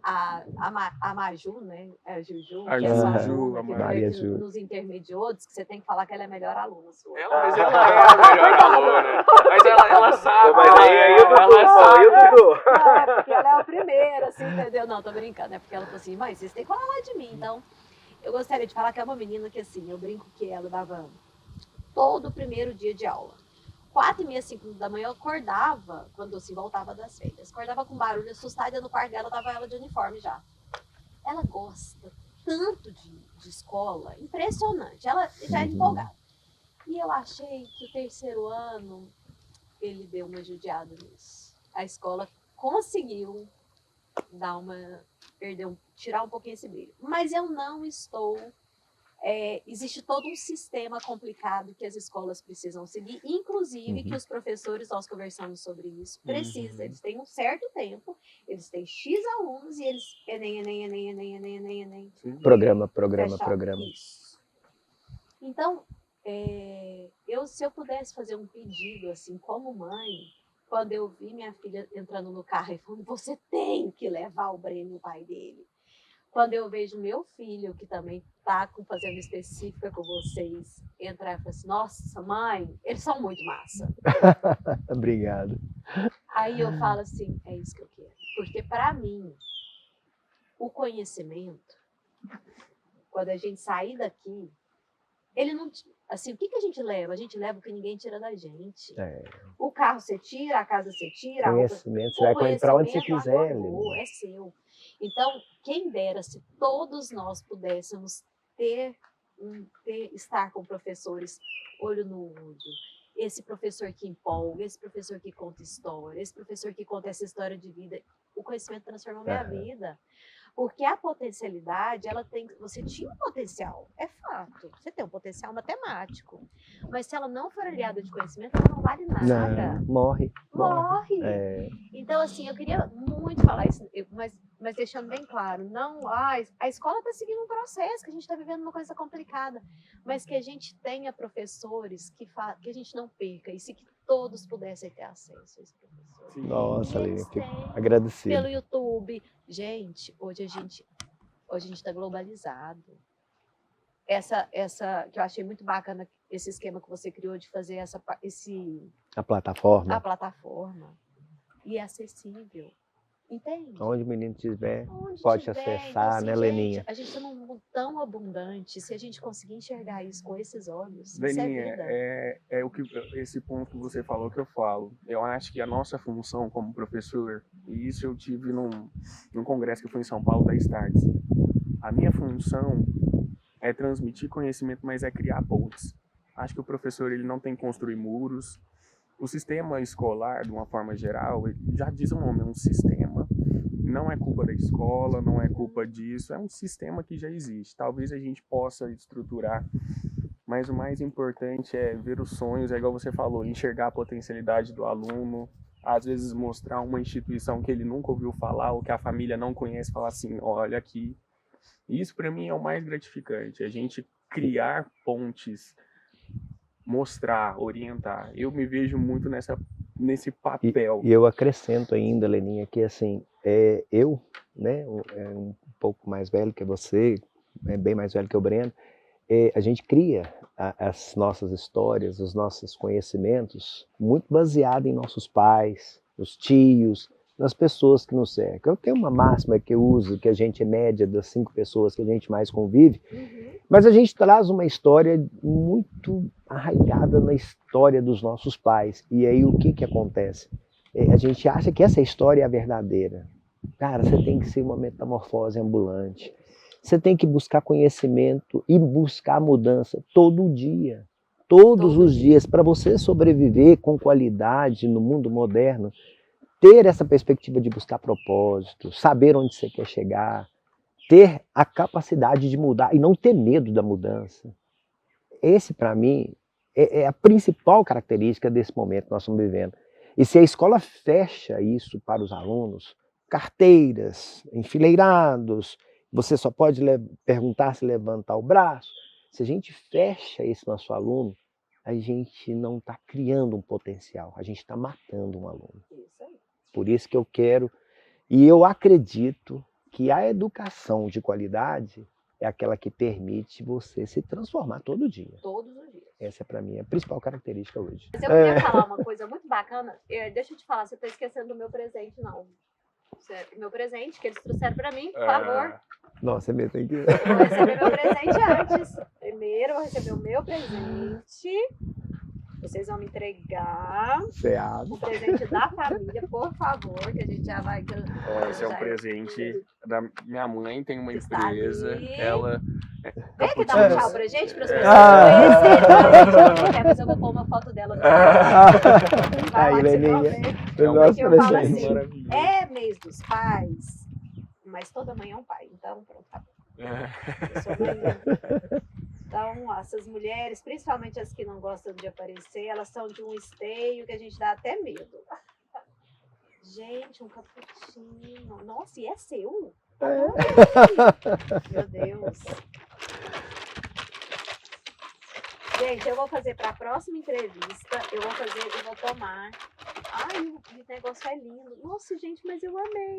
a Maju, né? A Juju, A que é sua Juju, aluna, a que Maria veio aqui Ju. nos intermediários, que você tem que falar que ela é a melhor aluna sua. Mas ela é a melhor aluna. Mas ela sabe. Mas aí o Dudu, ela sabe. aí o Dudu. Não, é porque ela é a primeira, assim, entendeu? Não, tô brincando. É porque ela falou assim, mãe, vocês têm que falar de mim. Então, eu gostaria de falar que é uma menina que, assim, eu brinco que ela dava todo o primeiro dia de aula. 4h30, 5 da manhã, eu acordava, quando assim, voltava das férias. Acordava com barulho, assustada, no quarto dela, tava ela de uniforme já. Ela gosta tanto de escola, impressionante. Ela já é empolgada. E eu achei que o terceiro ano, ele deu uma judiada nisso. A escola conseguiu tirar um pouquinho esse brilho. Mas eu não estou... existe todo um sistema complicado que as escolas precisam seguir, inclusive que os professores, nós conversamos sobre isso, precisam. Eles têm um certo tempo, eles têm X alunos e eles... Enem. Programa. Fechado. Isso. Então, se eu pudesse fazer um pedido, assim, como mãe, quando eu vi minha filha entrando no carro e falando, você tem que levar o Breno, o pai dele. Quando eu vejo meu filho, que também está fazendo específica com vocês, entrar e falar assim, nossa, mãe, eles são muito massa. Obrigado. Aí eu falo assim, é isso que eu quero. Porque, para mim, o conhecimento, quando a gente sair daqui, ele não... Assim, o que a gente leva? A gente leva o que ninguém tira da gente. O carro você tira, a casa você tira. Conhecimento, você vai correr para onde você quiser. É seu. Então, quem dera se todos nós pudéssemos estar com professores olho no olho. Esse professor que empolga, esse professor que conta história, esse professor que conta essa história de vida. O conhecimento transformou minha vida. Porque a potencialidade, você tinha um potencial, é fato. Você tem um potencial matemático. Mas se ela não for aliada de conhecimento, ela não vale nada. Não, morre. Então, assim, eu queria muito falar isso, mas deixando bem claro, não, a escola está seguindo um processo, que a gente está vivendo uma coisa complicada, mas que a gente tenha professores que a gente não perca, e se que todos pudessem ter acesso a esse professor. Nossa, Aline, fico agradecido. Pelo YouTube. Gente, hoje a gente está globalizado. Essa que eu achei muito bacana, esse esquema que você criou de fazer a plataforma. A plataforma. E é acessível. Entende? Onde o menino estiver, Onde pode tiver. acessar, Então, assim, né, gente, Leninha? a gente está num mundo tão abundante, se a gente conseguir enxergar isso com esses olhos, isso Leninha, é vida. é o que esse ponto que você falou que eu falo. Eu acho que a nossa função como professor, e isso eu tive num congresso que foi em São Paulo da Starts. A minha função é transmitir conhecimento, mas é criar pontes. Acho que o professor ele não tem que construir muros. O sistema escolar, de uma forma geral, ele já diz o nome, é um sistema. Não é culpa da escola, não é culpa disso, é um sistema que já existe. Talvez a gente possa estruturar, mas o mais importante é ver os sonhos, é igual você falou, enxergar a potencialidade do aluno, às vezes mostrar uma instituição que ele nunca ouviu falar ou que a família não conhece, falar assim, olha aqui. Isso para mim é o mais gratificante, a gente criar pontes, mostrar, orientar. Eu me vejo muito nesse papel. E eu acrescento ainda, Leninha, que assim, eu, né, um pouco mais velho que você, bem mais velho que o Breno, a gente cria as nossas histórias, os nossos conhecimentos, muito baseado em nossos pais, os tios, nas pessoas que nos cercam. Eu tenho uma máxima que eu uso, que a gente é média das 5 pessoas que a gente mais convive, mas a gente traz uma história muito arraigada na história dos nossos pais. E aí o que acontece? A gente acha que essa história é a verdadeira. Cara, você tem que ser uma metamorfose ambulante. Você tem que buscar conhecimento e buscar mudança todo dia. Todos os dias, para você sobreviver com qualidade no mundo moderno, ter essa perspectiva de buscar propósito, saber onde você quer chegar, ter a capacidade de mudar e não ter medo da mudança. Esse, para mim, é a principal característica desse momento que nós estamos vivendo. E se a escola fecha isso para os alunos, carteiras, enfileirados, você só pode perguntar se levantar o braço. Se a gente fecha esse nosso aluno, a gente não está criando um potencial, a gente está matando um aluno. Isso aí. Por isso que eu quero, e eu acredito que a educação de qualidade é aquela que permite você se transformar todo dia. Todos os dias. Essa é para mim a principal característica hoje. Mas eu queria falar uma coisa muito bacana. Deixa eu te falar, você está esquecendo do meu presente, não. Meu presente que eles trouxeram para mim, por favor. Nossa, você tem que... Eu vou receber meu presente antes. Primeiro eu vou receber o meu presente. Vocês vão me entregar o presente da família, por favor, que a gente já vai... Esse é um presente da minha mãe, tem uma Está empresa, ali. ela... Vem aqui dar um tchau pra gente, para as pessoas conhecerem. Mas eu vou pôr uma foto dela. Aí, Leninha, eu gosto gosto eu falo presente. assim, é mês dos pais, mas toda mãe é um pai, então pronto, tá bom. Eu sou mãe. Então, essas mulheres, principalmente as que não gostam de aparecer, elas são de um esteio que a gente dá até medo. Gente, um cappuccino. Nossa, e é seu? Meu Deus. Gente, eu vou fazer para a próxima entrevista, eu vou tomar. Ai, o negócio é lindo. Nossa, gente, mas eu amei.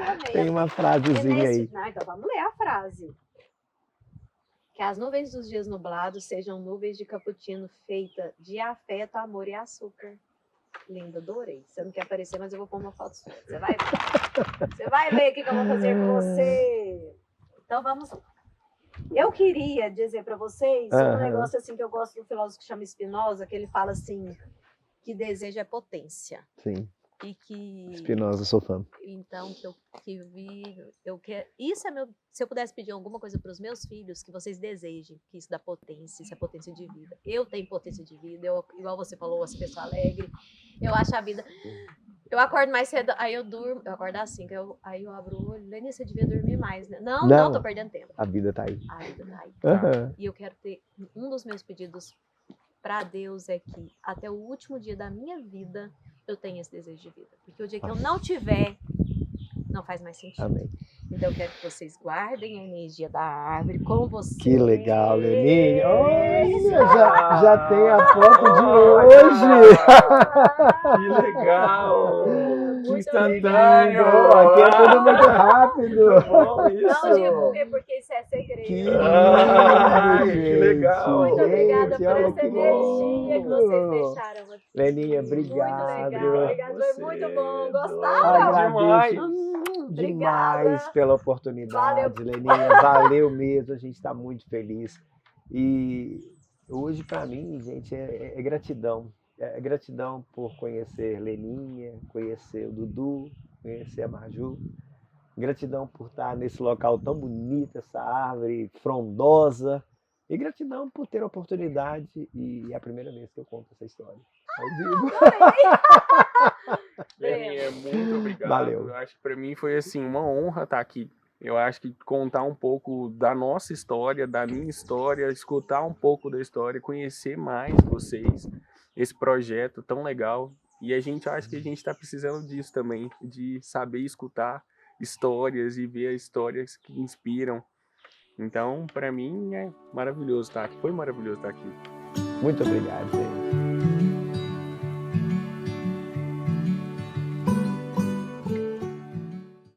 Amei. Tem uma frasezinha aí. Não, então vamos ler a frase. Que as nuvens dos dias nublados sejam nuvens de cappuccino feita de afeto, amor e açúcar. Linda, adorei. Você não quer aparecer, mas eu vou pôr uma foto sua. Você vai ver. Você vai ver o que eu vou fazer com você. Então vamos lá. Eu queria dizer para vocês um negócio assim que eu gosto do filósofo que chama Spinoza, que ele fala assim, que desejo é potência. Sim. E que... Spinoza, sou fã. Então, eu quero... Isso é meu... Se eu pudesse pedir alguma coisa para os meus filhos, que vocês desejem, que isso dá potência, isso é potência de vida. Eu tenho potência de vida, igual você falou, essa pessoa alegre. Eu acho a vida... Eu acordo mais cedo, aí eu durmo, eu acordo às 5, aí eu abro o olho, Leni, você devia dormir mais, né? Não, tô perdendo tempo. A vida tá aí. A vida tá aí. Uhum. E eu quero ter... Um dos meus pedidos para Deus é que até o último dia da minha vida eu tenho esse desejo de vida. Porque o dia que eu não tiver, não faz mais sentido. Amém. Então eu quero que vocês guardem a energia da árvore com vocês. Que legal, Leninha. Olha, já tem a foto de hoje. Que legal. Muito instantâneo. Aqui é tudo muito rápido. Bom, isso. Não divulguem porque isso é segredo. Que Ai, lindo, que legal. Muito obrigada por olha essa que energia que vocês bom. deixaram aqui. Leninha, Muito obrigado. legal. Obrigada, foi muito bom. Gostaram? Agradeço Obrigada. demais pela oportunidade, Valeu. Leninha. Valeu mesmo, a gente está muito feliz. E hoje, para mim, gente, é gratidão. É gratidão por conhecer Leninha, conhecer o Dudu, conhecer a Maju. Gratidão por estar nesse local tão bonito, essa árvore frondosa. E gratidão por ter a oportunidade, e é a primeira vez que eu conto essa história ao vivo. Leninha, muito obrigado. Valeu. Eu acho que para mim foi assim uma honra estar aqui. Eu acho que contar um pouco da nossa história, da minha história, escutar um pouco da história, conhecer mais vocês, esse projeto tão legal. E a gente acha que a gente está precisando disso também, de saber escutar histórias e ver as histórias que inspiram. Então, para mim é maravilhoso estar aqui. Foi maravilhoso estar aqui. Muito obrigado, gente.